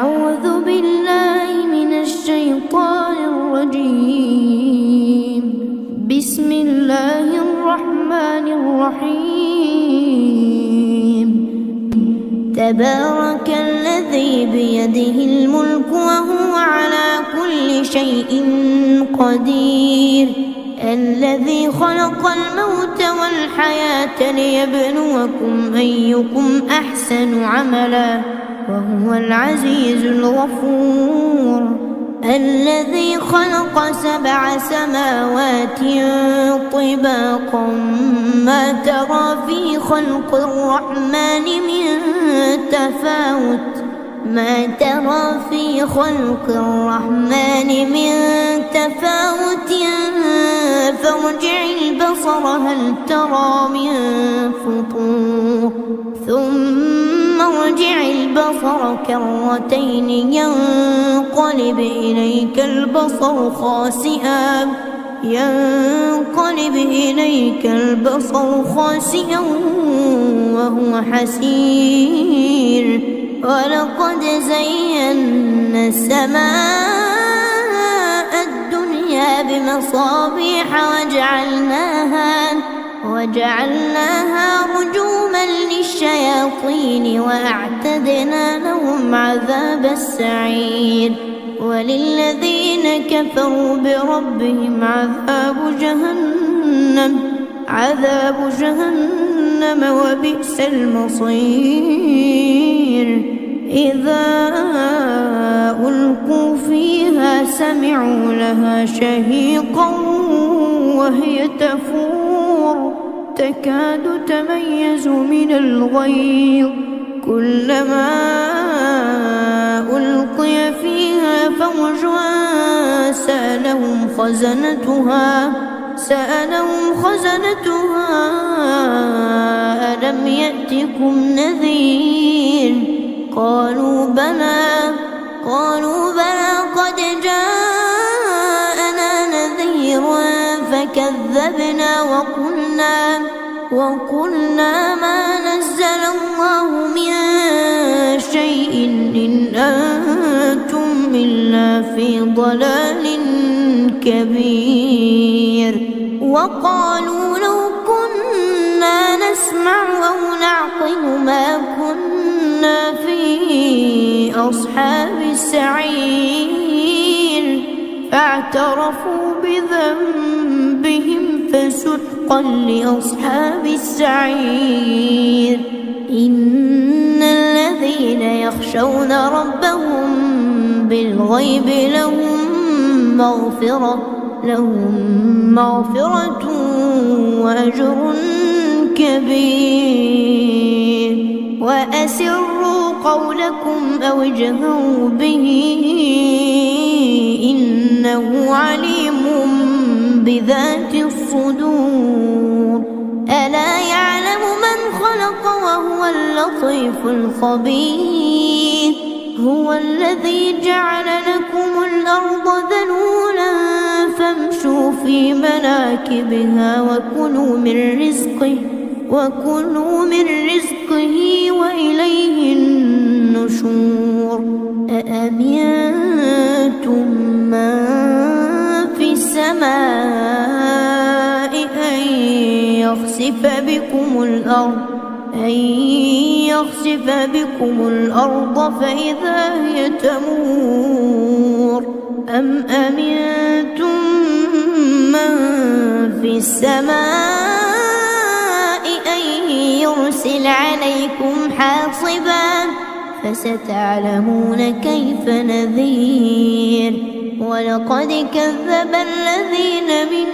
أعوذ بالله من الشيطان الرجيم. بسم الله الرحمن الرحيم. تبارك الذي بيده الملك وهو على كل شيء قدير. الذي خلق الموت والحياة ليبلوكم أيكم أحسن عملا وهو العزيز الغفور. الذي خلق 7 سماوات طباقا ما ترى في خلق الرحمن من تفاوت فارجع البصر هل ترى من فطور ثم ارجع البصر كرتين ينقلب إليك البصر خاسئا وهو حسير. ولقد زينا السماء الدنيا بمصابيح وجعلناها رجوما للشياطين وأعتدنا لهم عذاب السعير. وللذين كفروا بربهم عذاب جهنم وبئس المصير. إذا ألقوا فيها سمعوا لها شهيقا وهي تفور تكاد تميز من الغيظ. كلما ألقي فيها فوج سألهم خزنتها ألم يأتكم نذير؟ قالوا بلى قد جاءنا نذير فكذبنا وقلنا ما نزل الله من شيء إن أنتم إلا في ضلال كبير. وقالوا لو كنا نسمع أو نعقل ما كنا في أصحاب السعير. فاعترفوا بذنبهم فسحقا لأصحاب السعير. إن الذين يخشون ربهم بالغيب لهم مغفرة وأجر كبير. وأسروا قولكم أو اجهروا به إنه عليم بذات الصدور. ألا يعلم من خلق وهو اللطيف الخبير. هو الذي جعل لكم الأرض ذلولا فامشوا في مناكبها وكلوا من رزقه وإليه النشور. أأمنتم من في السماء أن يخسف بكم الأرض فإذا هي تمور. أم أمنتم من في السماء أن يرسل عليكم حاصبا فستعلمون كيف نذير. ولقد كذب الذين من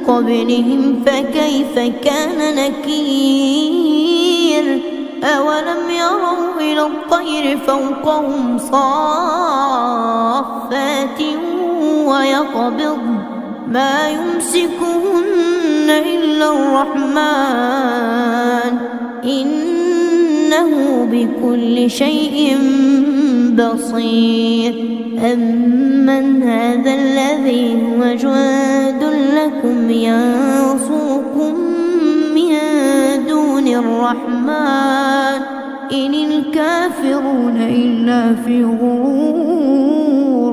قبلهم فكيف كان نكير. أولم يروا إلى الطير فوقهم صافات ويقبضن ما يمسكهن إلا الرحمن إنه بكل شيء بصير. أمن هذا الذي هو جند لكم ينصركم من دون الرحمن إن الكافرون إلا في غرور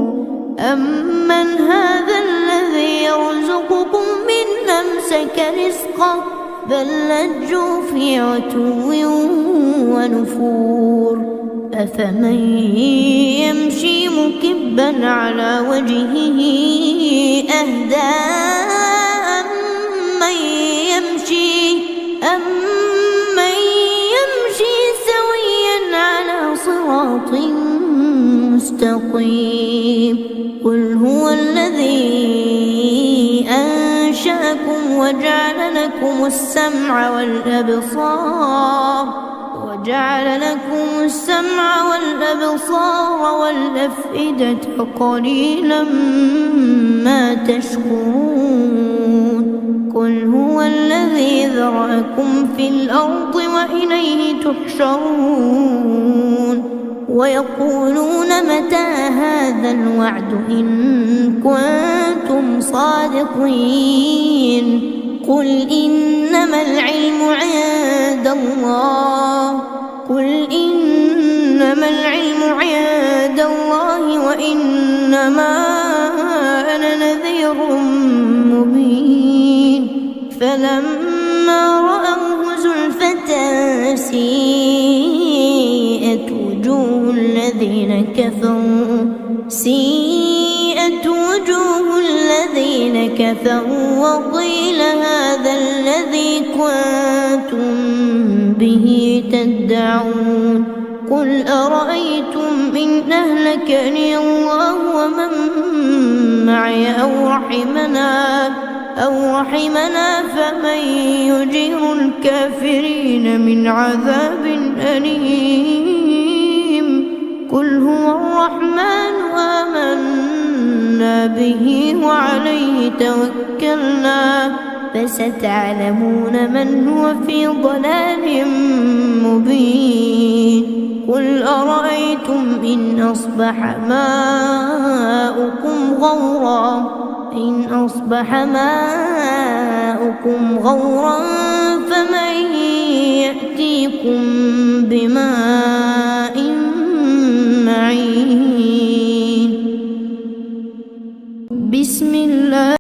أمن هذا الذي يرزقكم إن أمسك رزقه بل لجوا في عتو ونفور أفمن يمشي مكبا على وجهه أهدى أمن يمشي سويا على صراط مستقيم قل هو الذي أنشأكم وجعل لكم السمع والأبصار والأفئدة قليلا ما تشكرون قل هو الذي ذرأكم في الأرض وإليه تحشرون ويقولون متى هذا الوعد إن كنتم صادقين قل إنما العلم عند الله وإنما أنا نذير مبين فلما رأوه زلفة سيئت وجوه الذين كفروا وقيل هذا الذي كنتم به تدعون قل أرأيتم إن أهلكني الله ومن معي أو رحمنا فمن يجير الكافرين من عذاب أليم قل هو الرحمن آمنا به وعليه توكلنا فستعلمون من هو في ضلال مبين قل أرأيتم إن أصبح ماؤكم غورا فمن يأتيكم بماء